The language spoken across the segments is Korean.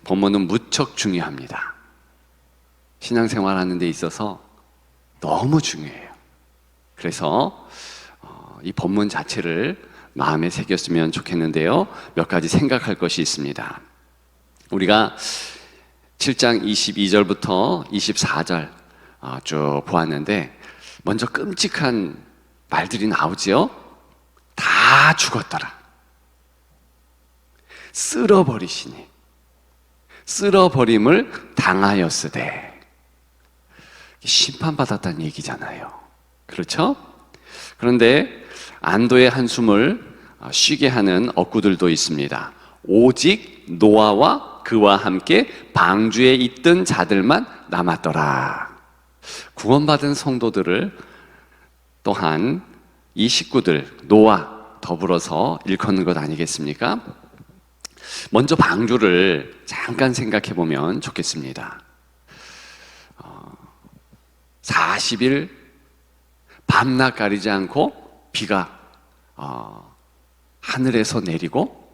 본문은 무척 중요합니다. 신앙생활 하는 데 있어서 너무 중요해요. 그래서 이 본문 자체를 마음에 새겼으면 좋겠는데요, 몇 가지 생각할 것이 있습니다. 우리가 7장 22절부터 24절 쭉 보았는데, 먼저 끔찍한 말들이 나오지요. 다 죽었더라, 쓸어버리시니, 쓸어버림을 당하였으되. 심판받았다는 얘기잖아요. 그렇죠? 그런데 안도의 한숨을 쉬게 하는 어구들도 있습니다. 오직 노아와 그와 함께 방주에 있던 자들만 남았더라. 구원받은 성도들을 또한 이 식구들, 노아 더불어서 일컫는 것 아니겠습니까? 먼저 방주를 잠깐 생각해 보면 좋겠습니다. 40일 밤낮 가리지 않고 비가 하늘에서 내리고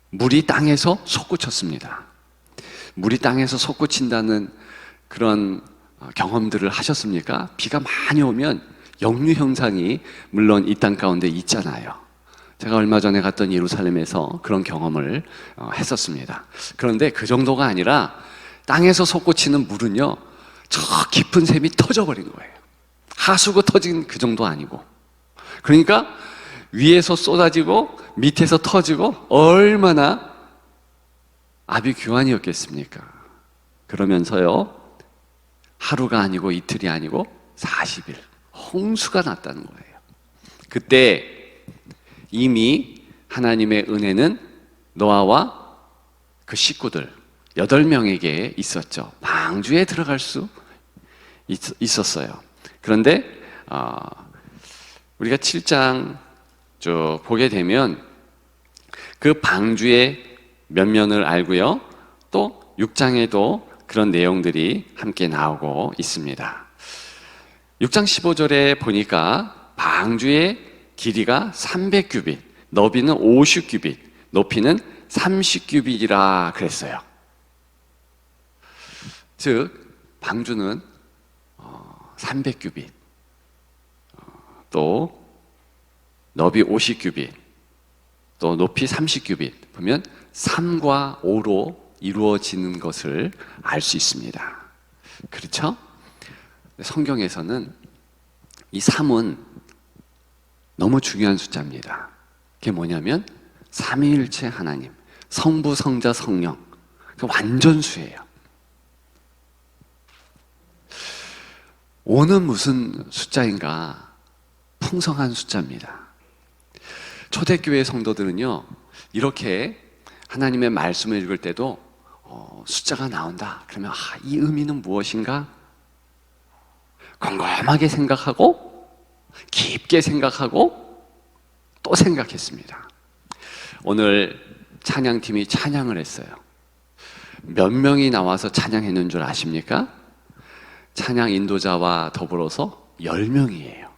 물이 땅에서 솟구쳤습니다. 물이 땅에서 솟구친다는 그런 경험들을 하셨습니까? 비가 많이 오면 역류 현상이 물론 이 땅 가운데 있잖아요. 제가 얼마 전에 갔던 예루살렘에서 그런 경험을 했었습니다. 그런데 그 정도가 아니라 땅에서 솟구치는 물은요, 저 깊은 샘이 터져버린 거예요. 하수구 터진 그 정도 아니고. 그러니까 위에서 쏟아지고 밑에서 터지고 얼마나 아비규환이었겠습니까? 그러면서요, 하루가 아니고 이틀이 아니고 40일 홍수가 났다는 거예요. 그때 이미 하나님의 은혜는 노아와 그 식구들 8명에게 있었죠. 방주에 들어갈 수 있었어요. 그런데 우리가 7장 쭉 보게 되면 그 방주의 면면을 알고요, 또 6장에도 그런 내용들이 함께 나오고 있습니다. 6장 15절에 보니까 방주의 길이가 300규빗, 너비는 50규빗, 높이는 30규빗이라 그랬어요. 즉 방주는 300규빗, 또 너비 50규빗, 또 높이 30규빗 보면 3과 5로 이루어지는 것을 알 수 있습니다. 그렇죠? 성경에서는 이 3은 너무 중요한 숫자입니다. 그게 뭐냐면 삼위일체 하나님, 성부, 성자, 성령, 그 완전수예요. 5는 무슨 숫자인가? 풍성한 숫자입니다. 초대교회 성도들은요, 이렇게 하나님의 말씀을 읽을 때도 숫자가 나온다 그러면 이 의미는 무엇인가? 곰곰하게 생각하고 깊게 생각하고 또 생각했습니다. 오늘 찬양팀이 찬양을 했어요. 몇 명이 나와서 찬양했는 줄 아십니까? 찬양 인도자와 더불어서 10명이에요.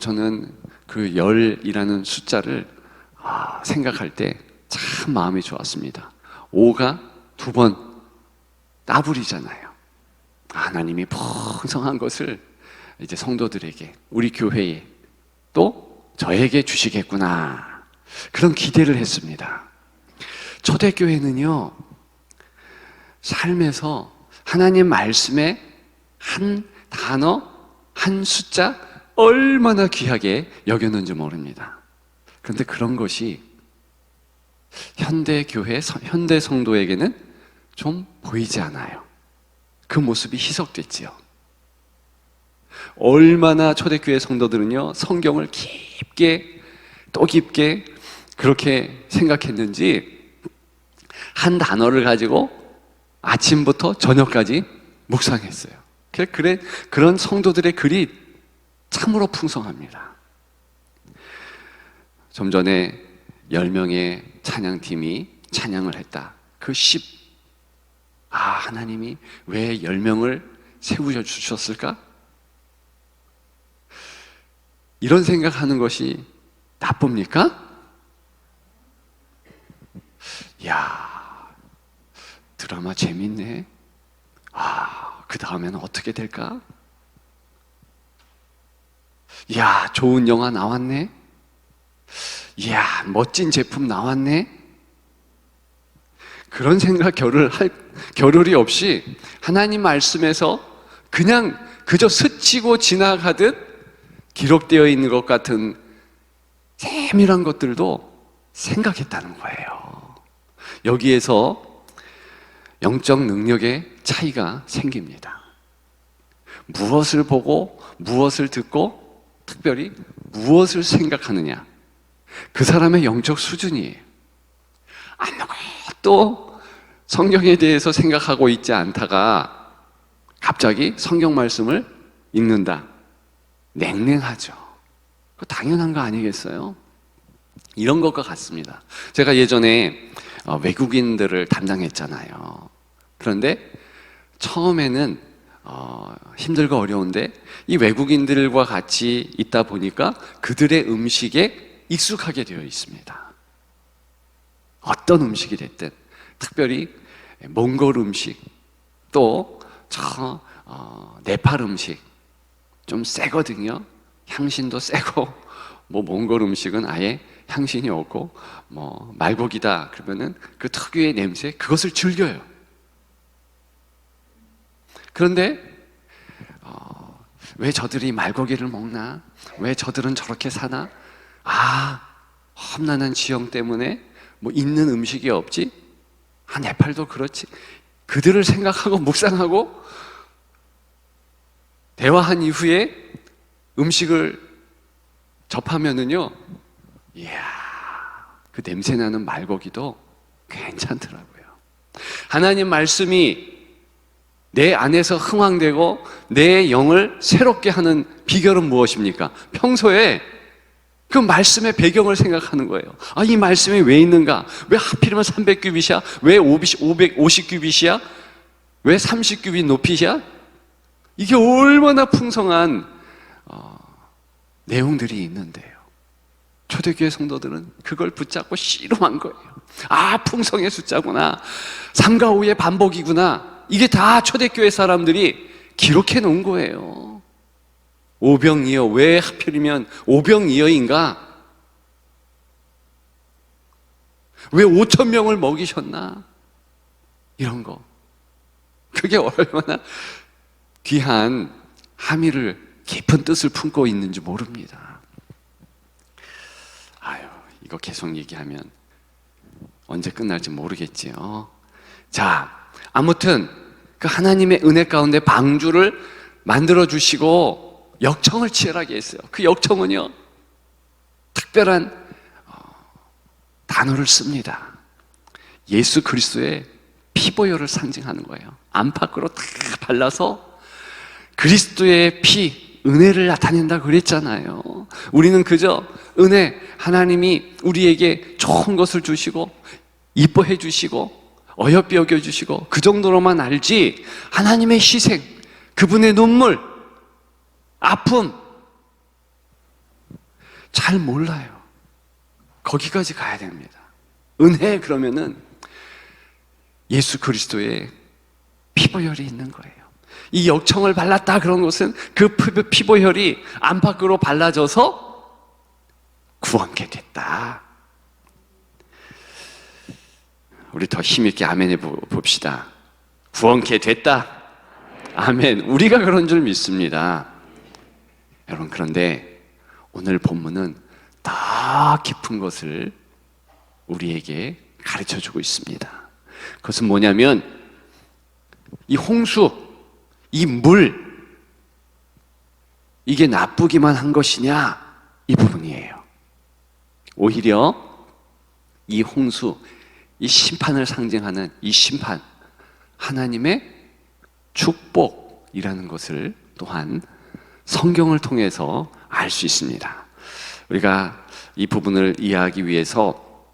저는 그 10이라는 숫자를 생각할 때 참 마음이 좋았습니다. 5가 2번 따블이잖아요. 하나님이 풍성한 것을 이제 성도들에게, 우리 교회에, 또 저에게 주시겠구나, 그런 기대를 했습니다. 초대교회는요, 삶에서 하나님 말씀의 한 단어, 한 숫자 얼마나 귀하게 여겼는지 모릅니다. 그런데 그런 것이 현대 교회, 현대 성도에게는 좀 보이지 않아요. 그 모습이 희석됐지요. 얼마나 초대교회 성도들은요, 성경을 깊게, 또 깊게 그렇게 생각했는지 한 단어를 가지고 아침부터 저녁까지 묵상했어요. 그런 성도들의 글이 참으로 풍성합니다. 좀 전에 10명의 찬양팀이 찬양을 했다. 그 10, 하나님이 왜 10명을 세우셔주셨을까? 이런 생각하는 것이 나쁩니까? 야, 드라마 재밌네. 그 다음에는 어떻게 될까? 야, 좋은 영화 나왔네. 이야, 멋진 제품 나왔네. 그런 생각 겨를이 없이 하나님 말씀에서 그냥 그저 스치고 지나가듯 기록되어 있는 것 같은 세밀한 것들도 생각했다는 거예요. 여기에서 영적 능력의 차이가 생깁니다. 무엇을 보고 무엇을 듣고 특별히 무엇을 생각하느냐, 그 사람의 영적 수준이에요. 아무것도 성경에 대해서 생각하고 있지 않다가 갑자기 성경 말씀을 읽는다. 냉랭하죠. 당연한 거 아니겠어요? 이런 것과 같습니다. 제가 예전에 외국인들을 담당했잖아요. 그런데 처음에는 힘들고 어려운데 이 외국인들과 같이 있다 보니까 그들의 음식에 익숙하게 되어 있습니다. 어떤 음식이 됐든, 특별히 몽골 음식, 또 네팔 음식 좀 세거든요. 향신도 세고, 몽골 음식은 아예 향신이 없고, 말고기다 그러면은 그 특유의 냄새, 그것을 즐겨요. 그런데 왜 저들이 말고기를 먹나? 왜 저들은 저렇게 사나? 험난한 지형 때문에 있는 음식이 없지? 네팔도 그렇지. 그들을 생각하고 묵상하고 대화한 이후에 음식을 접하면은요, 이야, 그 냄새나는 말고기도 괜찮더라고요. 하나님 말씀이 내 안에서 흥황되고 내 영을 새롭게 하는 비결은 무엇입니까? 평소에 그 말씀의 배경을 생각하는 거예요. 이 말씀이 왜 있는가? 왜 하필이면 300규빗이야? 왜 550규빗이야? 왜 30규빗 높이야? 이게 얼마나 풍성한 내용들이 있는데요. 초대교회 성도들은 그걸 붙잡고 씨름한 거예요. 풍성의 숫자구나. 3과 5의 반복이구나. 이게 다 초대교회 사람들이 기록해 놓은 거예요. 오병이어, 왜 하필이면 오병이어인가? 왜 5,000명을 먹이셨나? 이런 거. 그게 얼마나 귀한 함의를, 깊은 뜻을 품고 있는지 모릅니다. 이거 계속 얘기하면 언제 끝날지 모르겠지요. 자, 아무튼 그 하나님의 은혜 가운데 방주를 만들어 주시고 역청을 치열하게 했어요. 그 역청은요, 특별한 단어를 씁니다. 예수 그리스도의 피보혈을 상징하는 거예요. 안팎으로 다 발라서 그리스도의 피, 은혜를 나타낸다고 그랬잖아요. 우리는 그저 은혜, 하나님이 우리에게 좋은 것을 주시고 이뻐해 주시고 어여삐 여겨주시고 그 정도로만 알지, 하나님의 희생, 그분의 눈물, 아픔 잘 몰라요. 거기까지 가야 됩니다. 은혜 그러면은 예수 그리스도의 피보혈이 있는 거예요. 이 역청을 발랐다 그런 것은 그 피보혈이 안팎으로 발라져서 구원케 됐다. 우리 더 힘있게 아멘 해봅시다. 구원케 됐다. 아멘. 우리가 그런 줄 믿습니다. 여러분, 그런데 오늘 본문은 더 깊은 것을 우리에게 가르쳐주고 있습니다. 그것은 뭐냐면 이 홍수, 이 물, 이게 나쁘기만 한 것이냐, 이 부분이에요. 오히려 이 홍수, 이 심판을 상징하는 이 심판, 하나님의 축복이라는 것을 또한 성경을 통해서 알 수 있습니다. 우리가 이 부분을 이해하기 위해서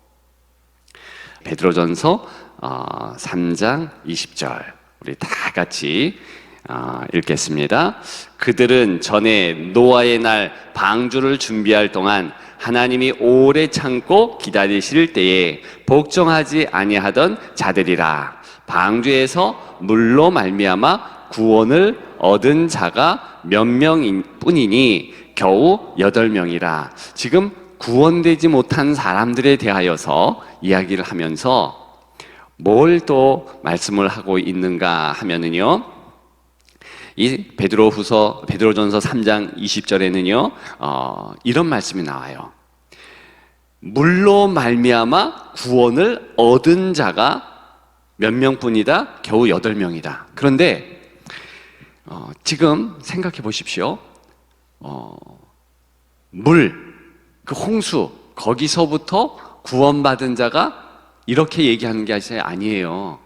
베드로전서 3장 20절 우리 다 같이 읽겠습니다. 그들은 전에 노아의 날 방주를 준비할 동안 하나님이 오래 참고 기다리실 때에 복종하지 아니하던 자들이라. 방주에서 물로 말미암아 구원을 얻은 자가 몇 명뿐이니 겨우 8명이라. 지금 구원되지 못한 사람들에 대하여서 이야기를 하면서 뭘 또 말씀을 하고 있는가 하면은요, 이 베드로전서 3장 20절에는요 이런 말씀이 나와요. 물로 말미암아 구원을 얻은 자가 몇 명뿐이다? 겨우 8명이다. 그런데 지금 생각해 보십시오. 그 홍수, 거기서부터 구원받은 자가 이렇게 얘기하는 게 아니에요.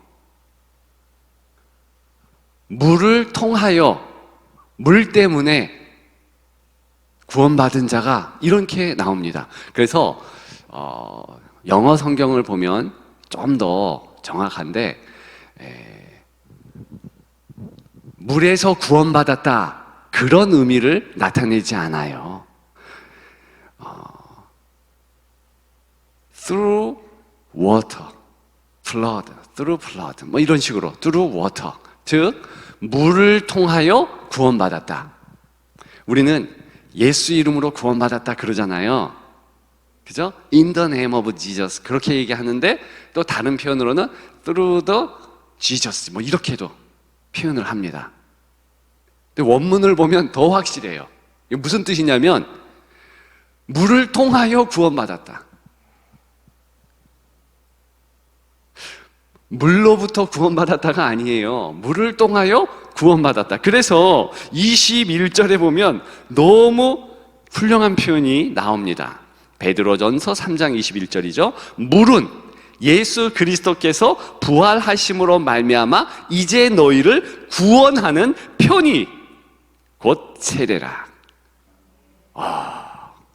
물을 통하여, 물 때문에 구원받은 자가 이렇게 나옵니다. 그래서 영어 성경을 보면 좀 더 정확한데, 물에서 구원받았다, 그런 의미를 나타내지 않아요. through water, flood, through flood, 뭐 이런 식으로 through water, 즉 물을 통하여 구원받았다. 우리는 예수 이름으로 구원받았다 그러잖아요. 그죠? In the name of Jesus 그렇게 얘기하는데, 또 다른 표현으로는 through the Jesus 뭐 이렇게도 표현을 합니다. 근데 원문을 보면 더 확실해요. 이게 무슨 뜻이냐면 물을 통하여 구원받았다. 물로부터 구원받았다가 아니에요. 물을 통하여 구원받았다. 그래서 21절에 보면 너무 훌륭한 표현이 나옵니다. 베드로전서 3장 21절이죠. 물은 예수 그리스도께서 부활하심으로 말미암아 이제 너희를 구원하는 편이 곧 세례라.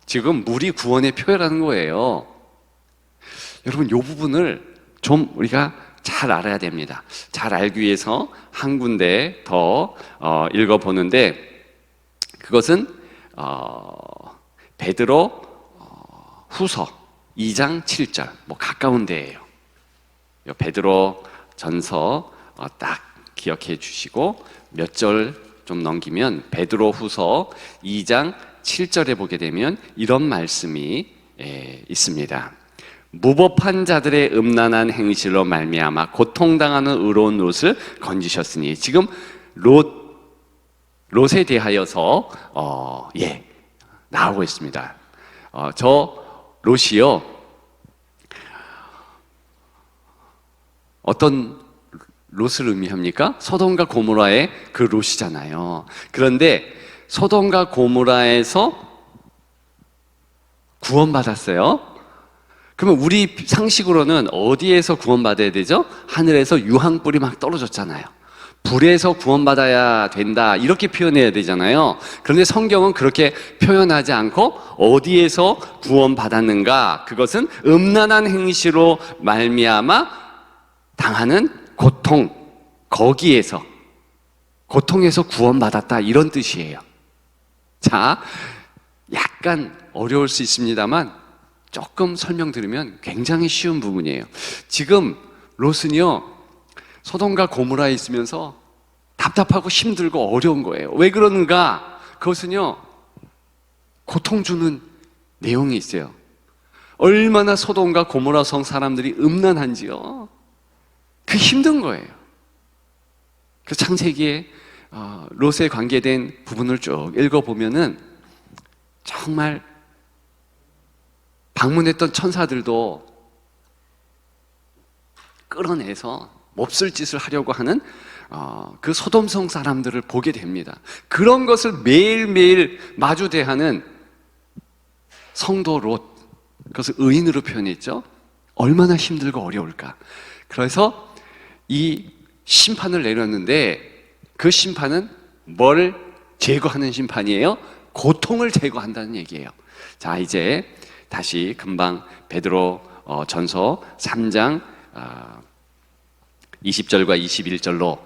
지금 물이 구원의 표현하는 거예요. 여러분, 이 부분을 좀 우리가 잘 알아야 됩니다. 잘 알기 위해서 한 군데 더 읽어보는데, 그것은 베드로 후서 2장 7절, 뭐 가까운 데예요. 베드로 전서 딱 기억해 주시고 몇 절 좀 넘기면 베드로 후서 2장 7절에 보게 되면 이런 말씀이 있습니다. 무법한 자들의 음란한 행실로 말미암아 고통당하는 의로운 롯을 건지셨으니, 지금 롯에 대하여서 나오고 있습니다. 저 롯이요, 어떤 롯을 의미합니까? 소돔과 고모라의 그 롯이잖아요. 그런데 소돔과 고모라에서 구원받았어요. 그러면 우리 상식으로는 어디에서 구원받아야 되죠? 하늘에서 유황불이 막 떨어졌잖아요. 불에서 구원받아야 된다, 이렇게 표현해야 되잖아요. 그런데 성경은 그렇게 표현하지 않고 어디에서 구원받았는가? 그것은 음란한 행실로 말미암아 당하는 고통, 거기에서, 고통에서 구원받았다, 이런 뜻이에요. 자, 약간 어려울 수 있습니다만 조금 설명드리면 굉장히 쉬운 부분이에요. 지금 롯은요, 소돔과 고모라에 있으면서 답답하고 힘들고 어려운 거예요. 왜 그러는가? 그것은요, 고통 주는 내용이 있어요. 얼마나 소돔과 고모라 성 사람들이 음란한지요. 그 힘든 거예요. 그 창세기에 롯에 관계된 부분을 쭉 읽어보면은 정말 방문했던 천사들도 끌어내서 몹쓸 짓을 하려고 하는 그 소돔성 사람들을 보게 됩니다. 그런 것을 매일매일 마주대하는 성도 롯, 그것을 의인으로 표현했죠. 얼마나 힘들고 어려울까. 그래서 이 심판을 내렸는데, 그 심판은 뭘 제거하는 심판이에요? 고통을 제거한다는 얘기예요. 자, 이제 다시 금방 베드로 전서 3장 20절과 21절로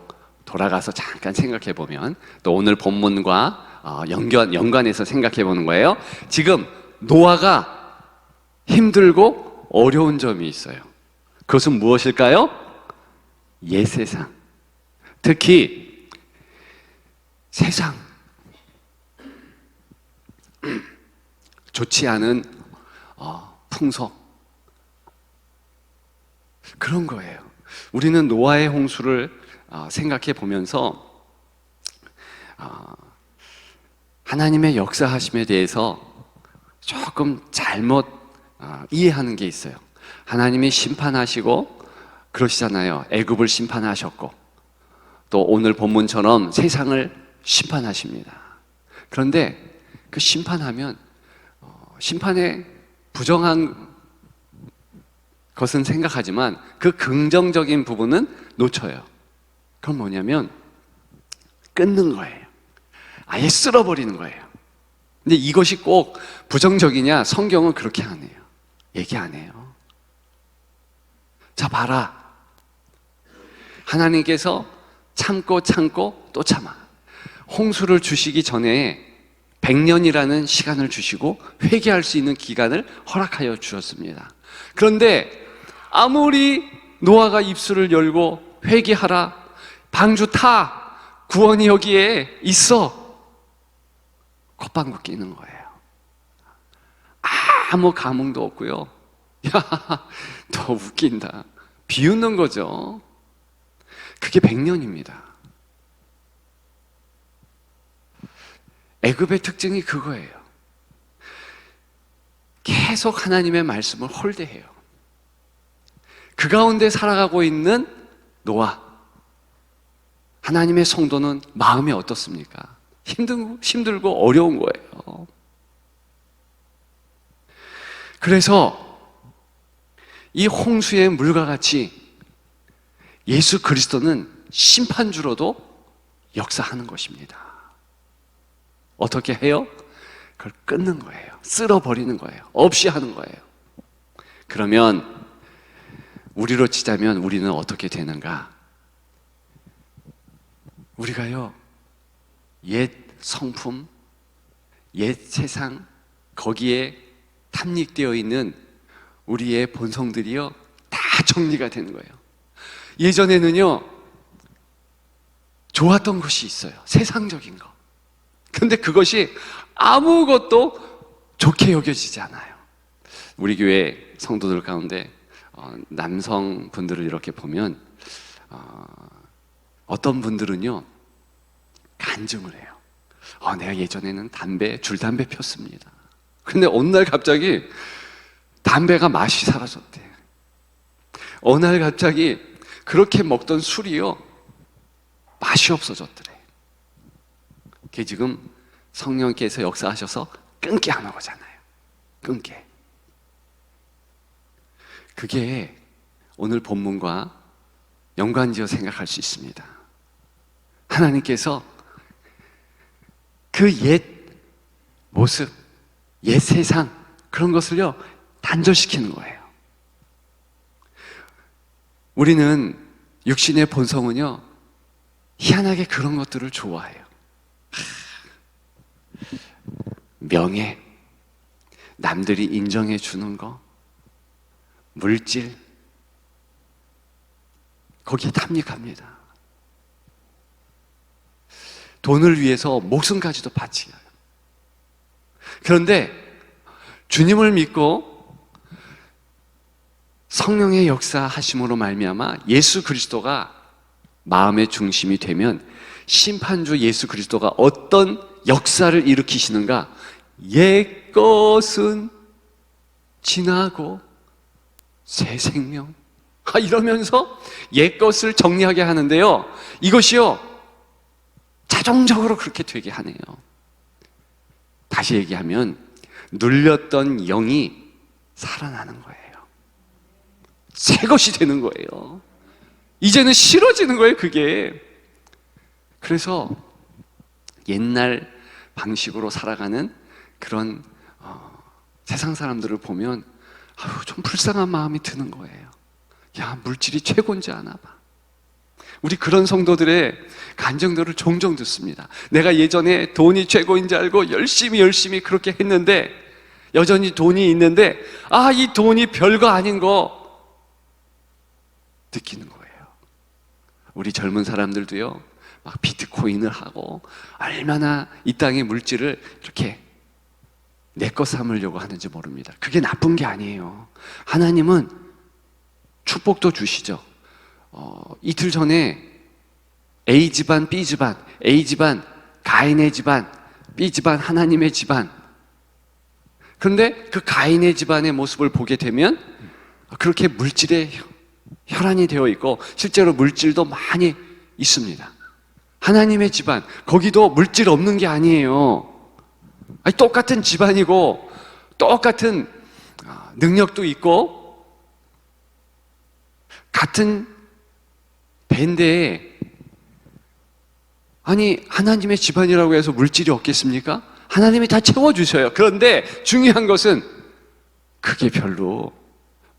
돌아가서 잠깐 생각해 보면, 또 오늘 본문과 연관해서 생각해 보는 거예요. 지금 노아가 힘들고 어려운 점이 있어요. 그것은 무엇일까요? 옛 세상, 특히 세상, 좋지 않은 풍속, 그런 거예요. 우리는 노아의 홍수를 생각해 보면서 하나님의 역사하심에 대해서 조금 잘못 이해하는 게 있어요. 하나님이 심판하시고 그러시잖아요. 애굽을 심판하셨고 또 오늘 본문처럼 세상을 심판하십니다. 그런데 그 심판하면 심판에 부정한 것은 생각하지만 그 긍정적인 부분은 놓쳐요. 그건 뭐냐면 끊는 거예요. 아예 쓸어버리는 거예요. 근데 이것이 꼭 부정적이냐? 성경은 그렇게 안 해요. 얘기 안 해요. 자, 봐라. 하나님께서 참고 또 참아. 홍수를 주시기 전에 100년이라는 시간을 주시고 회개할 수 있는 기간을 허락하여 주셨습니다. 그런데 아무리 노아가 입술을 열고 회개하라, 방주 타, 구원이 여기에 있어, 콧방귀 끼는 거예요. 아무 감흥도 없고요. 야, 너 웃긴다. 비웃는 거죠. 그게 100년입니다. 애굽의 특징이 그거예요. 계속 하나님의 말씀을 홀대해요. 그 가운데 살아가고 있는 노아, 하나님의 성도는 마음이 어떻습니까? 힘들고 어려운 거예요. 그래서 이 홍수의 물과 같이 예수 그리스도는 심판주로도 역사하는 것입니다. 어떻게 해요? 그걸 끊는 거예요. 쓸어버리는 거예요. 없이 하는 거예요. 그러면 우리로 치자면 우리는 어떻게 되는가? 우리가요, 옛 성품, 옛 세상, 거기에 탐닉되어 있는 우리의 본성들이요, 다 정리가 되는 거예요. 예전에는요, 좋았던 것이 있어요. 세상적인 거. 근데 그것이 아무것도 좋게 여겨지지 않아요. 우리 교회 성도들 가운데 남성분들을 이렇게 보면 어떤 분들은요, 간증을 해요. 내가 예전에는 줄담배 폈습니다. 근데 어느 날 갑자기 담배가 맛이 사라졌대. 어느 날 갑자기 그렇게 먹던 술이요, 맛이 없어졌더래. 그게 지금 성령께서 역사하셔서 끊게 하는 거잖아요. 끊게. 그게 오늘 본문과 연관지어 생각할 수 있습니다. 하나님께서 그 옛 모습, 옛 세상, 그런 것을요, 단절시키는 거예요. 우리는 육신의 본성은요, 희한하게 그런 것들을 좋아해요. 명예, 남들이 인정해 주는 거, 물질, 거기에 탐닉합니다. 돈을 위해서 목숨까지도 바치요. 그런데 주님을 믿고 성령의 역사하심으로 말미암아 예수 그리스도가 마음의 중심이 되면 심판주 예수 그리스도가 어떤 역사를 일으키시는가? 옛 것은 지나고 새 생명, 이러면서 옛 것을 정리하게 하는데요, 이것이요, 자동적으로 그렇게 되게 하네요. 다시 얘기하면 눌렸던 영이 살아나는 거예요. 새 것이 되는 거예요. 이제는 싫어지는 거예요, 그게. 그래서 옛날 방식으로 살아가는 그런 세상 사람들을 보면 좀 불쌍한 마음이 드는 거예요. 야, 물질이 최고인지 아나 봐. 우리 그런 성도들의 간증들을 종종 듣습니다. 내가 예전에 돈이 최고인 줄 알고 열심히 그렇게 했는데, 여전히 돈이 있는데, 이 돈이 별거 아닌 거 느끼는 거예요. 우리 젊은 사람들도요, 막 비트코인을 하고 얼마나 이 땅의 물질을 이렇게 내 것 삼으려고 하는지 모릅니다. 그게 나쁜 게 아니에요. 하나님은 축복도 주시죠. 이틀 전에 A 집안, B 집안, A 집안, 가인의 집안, B 집안, 하나님의 집안. 그런데 그 가인의 집안의 모습을 보게 되면 그렇게 물질에 혈안이 되어 있고 실제로 물질도 많이 있습니다. 하나님의 집안, 거기도 물질 없는 게 아니에요. 똑같은 집안이고 똑같은 능력도 있고 같은 배인데, 하나님의 집안이라고 해서 물질이 없겠습니까? 하나님이 다 채워주셔요. 그런데 중요한 것은 그게 별로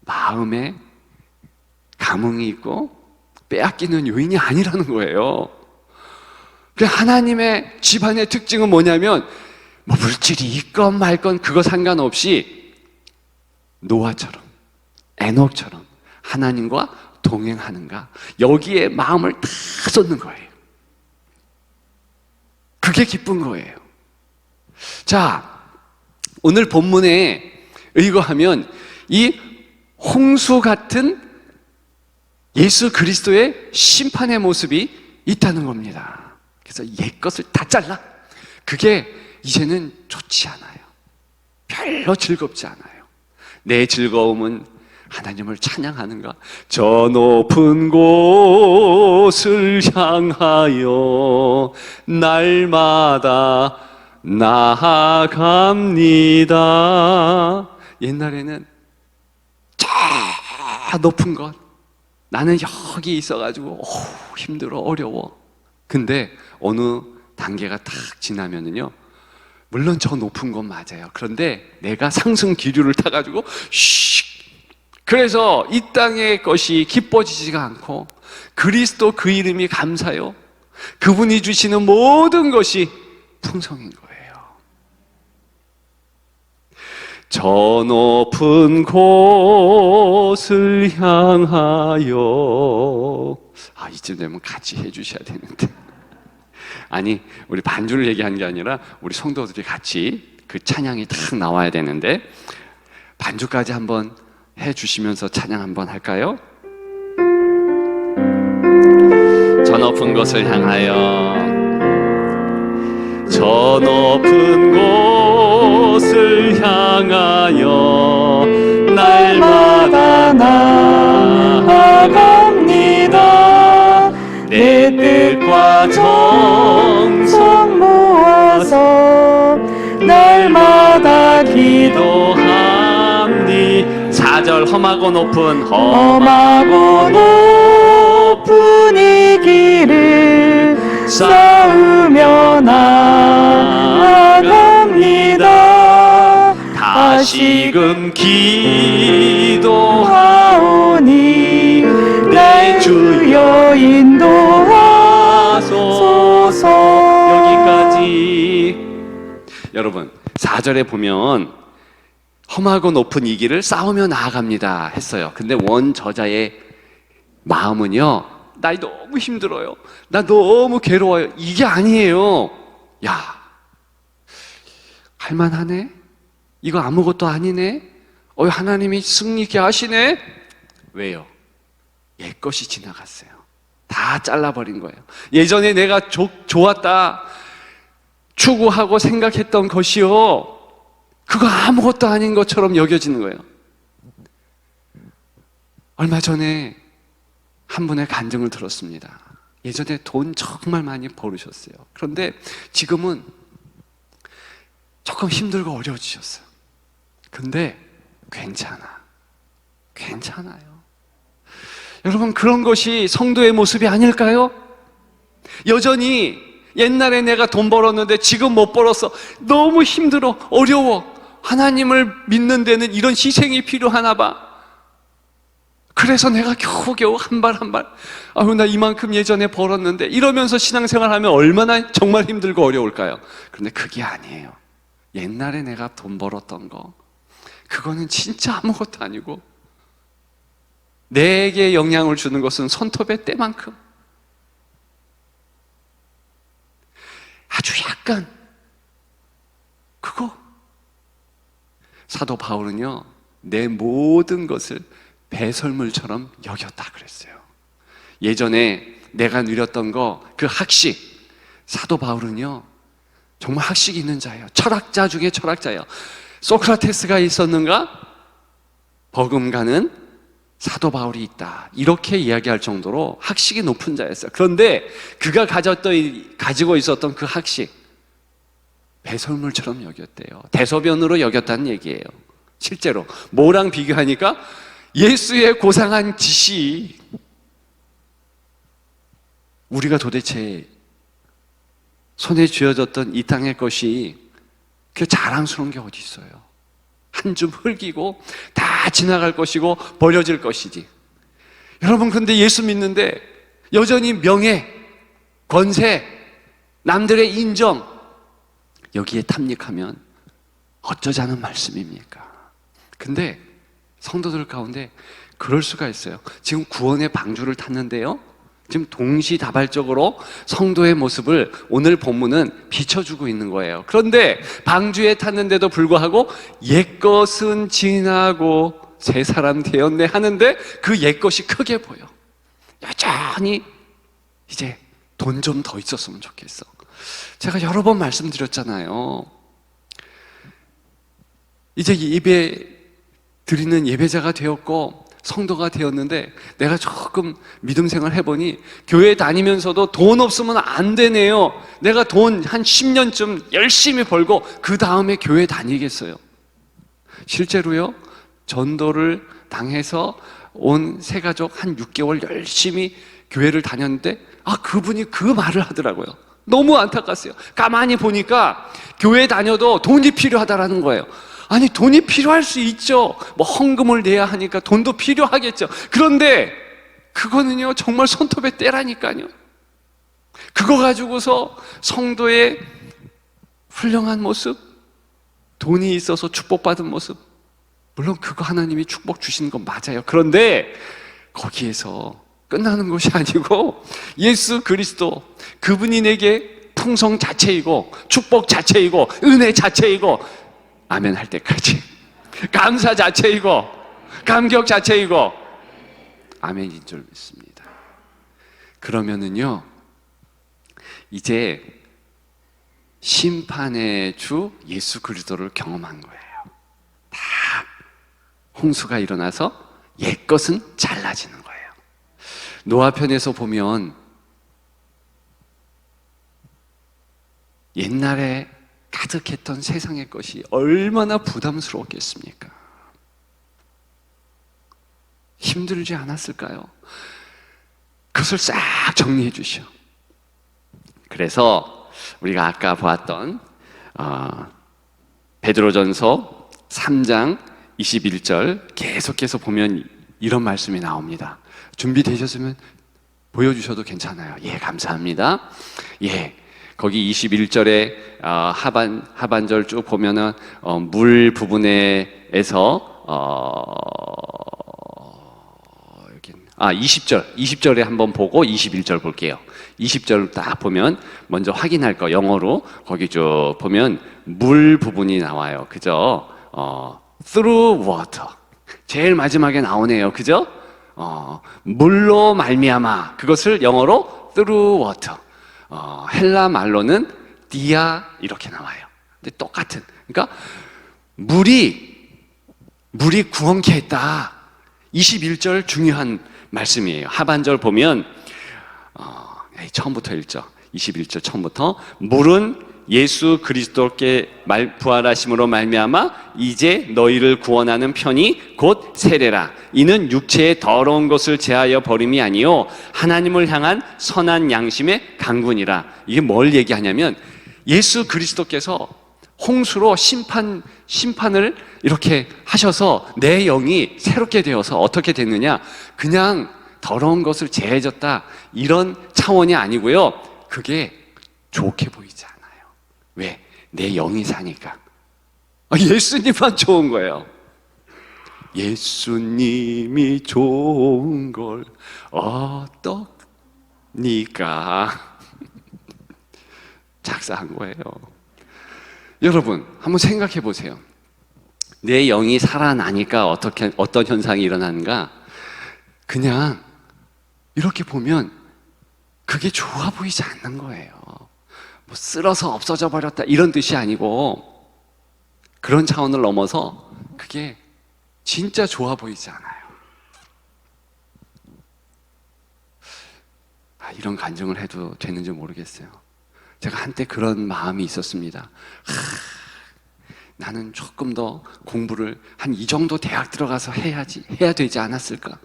마음에 감흥이 있고 빼앗기는 요인이 아니라는 거예요. 하나님의 집안의 특징은 뭐냐면, 물질이 있건 말건 그거 상관없이 노아처럼, 에녹처럼 하나님과 동행하는가, 여기에 마음을 다 쏟는 거예요. 그게 기쁜 거예요. 자, 오늘 본문에 의거하면 이 홍수 같은 예수 그리스도의 심판의 모습이 있다는 겁니다. 그래서 옛것을 다 잘라. 그게 이제는 좋지 않아요. 별로 즐겁지 않아요. 내 즐거움은 하나님을 찬양하는가, 저 높은 곳을 향하여 날마다 나아갑니다. 옛날에는 저 높은 것, 나는 여기 있어가지고 힘들어, 어려워. 근데 어느 단계가 딱 지나면은요, 물론 저 높은 건 맞아요. 그런데 내가 상승 기류를 타가지고 그래서 이 땅의 것이 기뻐지지가 않고 그리스도 그 이름이 감사요, 그분이 주시는 모든 것이 풍성인 거예요. 저 높은 곳을 향하여, 이쯤 되면 같이 해주셔야 되는데. 우리 반주를 얘기한 게 아니라 우리 성도들이 같이 그 찬양이 딱 나와야 되는데, 반주까지 한번 해주시면서 찬양 한번 할까요? 저 높은 곳을 향하여, 저 높은 곳을 향하여 날마다 나아갑니다. 내 뜻과 정성 모아서 날마다 기도합니. 4절 험하고 높은 이 길을 쌓으며 나아갑니다. 다시금 기도하오니 내 주여 인도하소서. 여기까지. 여러분, 4절에 보면 험하고 높은 이 길을 쌓으며 나아갑니다 했어요. 근데 원저자의 마음은요, 나 너무 힘들어요, 나 너무 괴로워요, 이게 아니에요. 할만하네? 이거 아무것도 아니네? 하나님이 승리 있게 하시네? 왜요? 옛것이 지나갔어요. 다 잘라버린 거예요. 예전에 내가 좋았다 추구하고 생각했던 것이요, 그거 아무것도 아닌 것처럼 여겨지는 거예요. 얼마 전에 한 분의 간증을 들었습니다. 예전에 돈 정말 많이 벌으셨어요. 그런데 지금은 조금 힘들고 어려워지셨어요. 근데 괜찮아요. 여러분, 그런 것이 성도의 모습이 아닐까요? 여전히 옛날에 내가 돈 벌었는데 지금 못 벌었어, 너무 힘들어, 어려워, 하나님을 믿는 데는 이런 희생이 필요하나 봐. 그래서 내가 겨우겨우 한 발 한 발, 아유 나 이만큼 예전에 벌었는데, 이러면서 신앙생활하면 얼마나 정말 힘들고 어려울까요? 그런데 그게 아니에요. 옛날에 내가 돈 벌었던 거, 그거는 진짜 아무것도 아니고, 내게 영향을 주는 것은 손톱의 때만큼, 아주 약간, 그거. 사도 바울은요, 내 모든 것을 배설물처럼 여겼다 그랬어요. 예전에 내가 누렸던 거, 그 학식, 사도 바울은요 정말 학식이 있는 자예요. 철학자 중에 철학자예요. 소크라테스가 있었는가? 버금가는 사도 바울이 있다, 이렇게 이야기할 정도로 학식이 높은 자였어요. 그런데 그가 가지고 있었던 그 학식, 배설물처럼 여겼대요. 대소변으로 여겼다는 얘기예요. 실제로 뭐랑 비교하니까 예수의 고상한 지시, 우리가 도대체 손에 쥐어졌던 이 땅의 것이 그 자랑스러운 게 어디 있어요? 한 줌 흙이고 다 지나갈 것이고 버려질 것이지. 여러분, 근데 예수 믿는데 여전히 명예, 권세, 남들의 인정, 여기에 탐닉하면 어쩌자는 말씀입니까? 근데 성도들 가운데 그럴 수가 있어요. 지금 구원의 방주를 탔는데요, 지금 동시다발적으로 성도의 모습을 오늘 본문은 비춰주고 있는 거예요. 그런데 방주에 탔는데도 불구하고 옛것은 지나고 새 사람 되었네 하는데 그 옛것이 크게 보여. 여전히 이제 돈 좀 더 있었으면 좋겠어. 제가 여러 번 말씀드렸잖아요. 이제 예배 드리는 예배자가 되었고 성도가 되었는데, 내가 조금 믿음 생활 해보니 교회 다니면서도 돈 없으면 안 되네요. 내가 돈 한 10년쯤 열심히 벌고 그 다음에 교회 다니겠어요? 실제로요, 전도를 당해서 온 새 가족 한 6개월 열심히 교회를 다녔는데, 그분이 그 말을 하더라고요. 너무 안타깝어요. 가만히 보니까 교회 다녀도 돈이 필요하다라는 거예요. 아니, 돈이 필요할 수 있죠. 뭐 헌금을 내야 하니까 돈도 필요하겠죠. 그런데 그거는요 정말 손톱의 때라니까요. 그거 가지고서 성도의 훌륭한 모습, 돈이 있어서 축복받은 모습, 물론 그거 하나님이 축복 주시는 건 맞아요. 그런데 거기에서 끝나는 것이 아니고 예수 그리스도, 그분이 내게 풍성 자체이고 축복 자체이고 은혜 자체이고 아멘 할 때까지 감사 자체이고 감격 자체이고 아멘인 줄 믿습니다. 그러면은요, 이제 심판의 주 예수 그리스도를 경험한 거예요. 다 홍수가 일어나서 옛것은 잘라지는 거예요. 노아편에서 보면 옛날에 가득했던 세상의 것이 얼마나 부담스러웠겠습니까? 힘들지 않았을까요? 그것을 싹 정리해 주시오. 그래서 우리가 아까 보았던 베드로전서 3장 21절 계속해서 보면 이런 말씀이 나옵니다. 준비되셨으면 보여주셔도 괜찮아요. 예, 감사합니다. 예, 거기 21절에 하반절 쭉 보면은 물 부분에서 20절에 한번 보고 21절 볼게요. 20절 딱 보면 먼저 확인할 거, 영어로 거기 쭉 보면 물 부분이 나와요. 그죠? through water. 제일 마지막에 나오네요. 그죠? 물로 말미암아. 그것을 영어로 through water. 헬라 말로는 디아 이렇게 나와요. 근데 똑같은. 그러니까 물이 구원케 했다. 21절 중요한 말씀이에요. 하반절 보면 처음부터 읽죠. 21절 처음부터 물은 예수 그리스도께 부활하심으로 말미암아 이제 너희를 구원하는 편이 곧 세례라. 이는 육체의 더러운 것을 제하여 버림이 아니요 하나님을 향한 선한 양심의 강군이라. 이게 뭘 얘기하냐면 예수 그리스도께서 홍수로 심판을 이렇게 하셔서 내 영이 새롭게 되어서 어떻게 됐느냐? 그냥 더러운 것을 제해졌다, 이런 차원이 아니고요. 그게 좋게 보이지 않아요. 왜? 내 영이 사니까. 예수님만 좋은 거예요. 예수님이 좋은 걸 어떡니까? 작사한 거예요. 여러분, 한번 생각해 보세요. 내 영이 살아나니까 어떤 현상이 일어나는가? 그냥 이렇게 보면 그게 좋아 보이지 않는 거예요. 뭐 쓸어서 없어져 버렸다, 이런 뜻이 아니고, 그런 차원을 넘어서 그게 진짜 좋아 보이지 않아요. 이런 간증을 해도 되는지 모르겠어요. 제가 한때 그런 마음이 있었습니다. 나는 조금 더 공부를 한 이 정도 대학 들어가서 해야 되지 않았을까?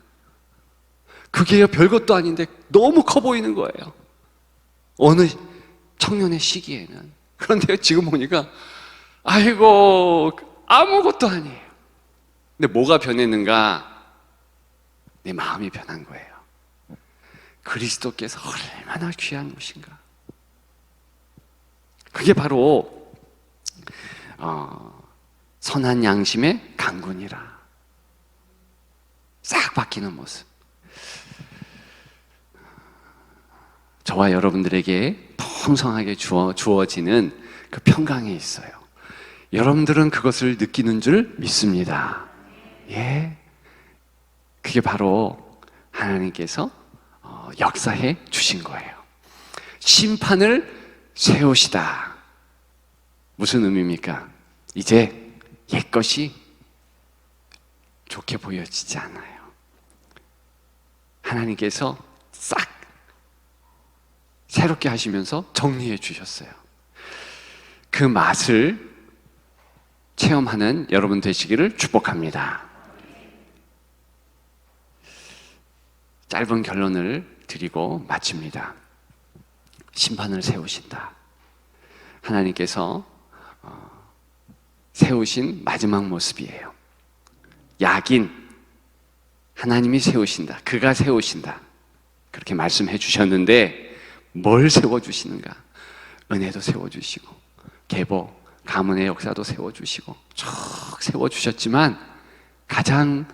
그게 별것도 아닌데 너무 커 보이는 거예요. 어느 청년의 시기에는. 그런데 지금 보니까 아이고, 아무것도 아니에요. 근데 뭐가 변했는가? 내 마음이 변한 거예요. 그리스도께서 얼마나 귀한 것인가. 그게 바로 선한 양심의 강군이라. 싹 바뀌는 모습. 저와 여러분들에게 풍성하게 주어지는 그 평강에 있어요. 여러분들은 그것을 느끼는 줄 믿습니다. 예, 그게 바로 하나님께서 역사해 주신 거예요. 심판을 세우시다. 무슨 의미입니까? 이제 옛것이 좋게 보여지지 않아요. 하나님께서 싹 새롭게 하시면서 정리해 주셨어요. 그 맛을 체험하는 여러분 되시기를 축복합니다. 짧은 결론을 드리고 마칩니다. 심판을 세우신다. 하나님께서 세우신 마지막 모습이에요. 약인 하나님이 세우신다. 그가 세우신다. 그렇게 말씀해 주셨는데 뭘 세워주시는가? 은혜도 세워주시고 계보, 가문의 역사도 세워주시고 쭉 세워주셨지만 가장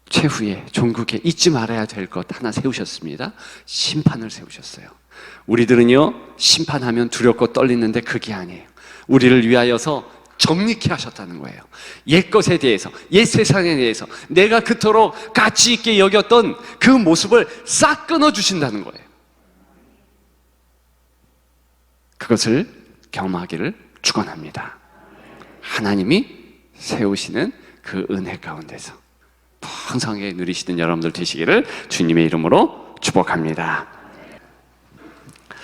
최후의 종국에 잊지 말아야 될 것 하나 세우셨습니다. 심판을 세우셨어요. 우리들은요, 심판하면 두렵고 떨리는데 그게 아니에요. 우리를 위하여서 정립케 하셨다는 거예요. 옛 것에 대해서, 옛 세상에 대해서 내가 그토록 가치 있게 여겼던 그 모습을 싹 끊어주신다는 거예요. 그것을 경험하기를 축원합니다. 하나님이 세우시는 그 은혜 가운데서 풍성하게 누리시는 여러분들 되시기를 주님의 이름으로 축복합니다.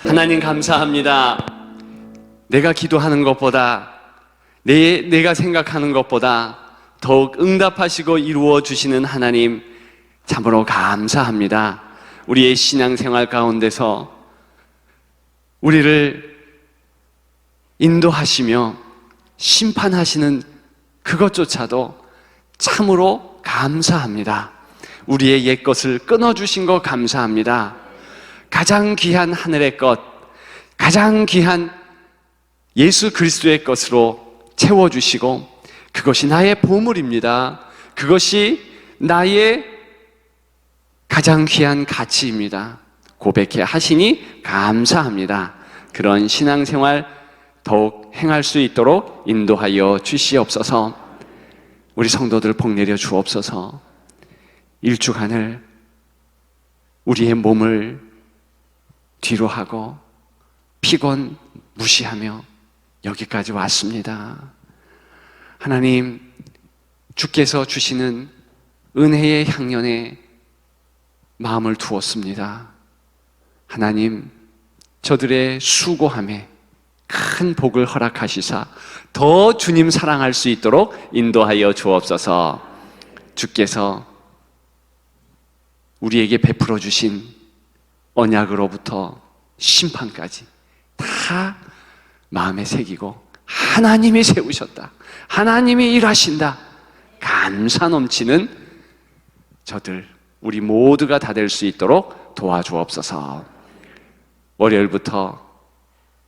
하나님 감사합니다. 내가 기도하는 것보다, 내가 생각하는 것보다 더욱 응답하시고 이루어 주시는 하나님 참으로 감사합니다. 우리의 신앙생활 가운데서 우리를 인도하시며 심판하시는 그것조차도 참으로 감사합니다. 우리의 옛것을 끊어주신 것 감사합니다. 가장 귀한 하늘의 것, 가장 귀한 예수 그리스도의 것으로 채워주시고 그것이 나의 보물입니다. 그것이 나의 가장 귀한 가치입니다. 고백해 하시니 감사합니다. 그런 신앙생활 더욱 행할 수 있도록 인도하여 주시옵소서. 우리 성도들 복 내려 주옵소서. 일주간을 우리의 몸을 뒤로 하고 피곤 무시하며 여기까지 왔습니다. 하나님, 주께서 주시는 은혜의 향연에 마음을 두었습니다. 하나님, 저들의 수고함에 큰 복을 허락하시사 더 주님 사랑할 수 있도록 인도하여 주옵소서. 주께서 우리에게 베풀어 주신 언약으로부터 심판까지 다 마음에 새기고 하나님이 세우셨다. 하나님이 일하신다. 감사 넘치는 저들, 우리 모두가 다 될 수 있도록 도와주옵소서. 월요일부터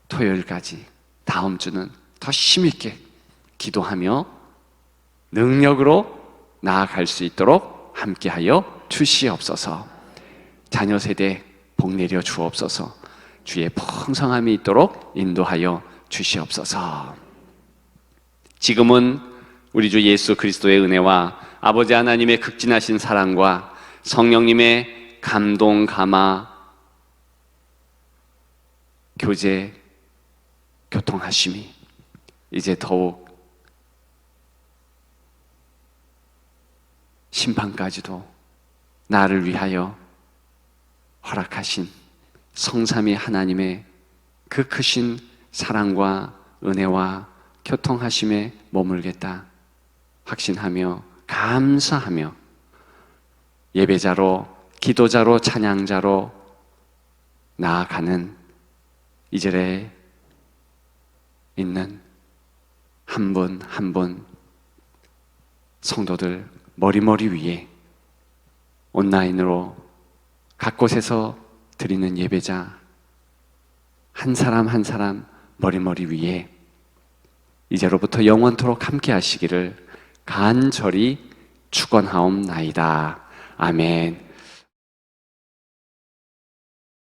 토요일까지 다음 주는 더 힘있게 기도하며 능력으로 나아갈 수 있도록 함께하여 주시옵소서. 자녀 세대 복 내려 주옵소서. 주의 풍성함이 있도록 인도하여 주시옵소서. 지금은 우리 주 예수 그리스도의 은혜와 아버지 하나님의 극진하신 사랑과 성령님의 감동, 감화, 교제, 교통하심이 이제 더욱 심판까지도 나를 위하여 허락하신 성삼위 하나님의 그 크신 사랑과 은혜와 교통하심에 머물겠다 확신하며 감사하며 예배자로, 기도자로, 찬양자로 나아가는 이 절에 있는 한 분 한 분 성도들 머리머리 위에 온라인으로 각 곳에서 드리는 예배자 한 사람 한 사람 머리머리 위에 이제로부터 영원토록 함께 하시기를 간절히 축원하옵나이다. 아멘.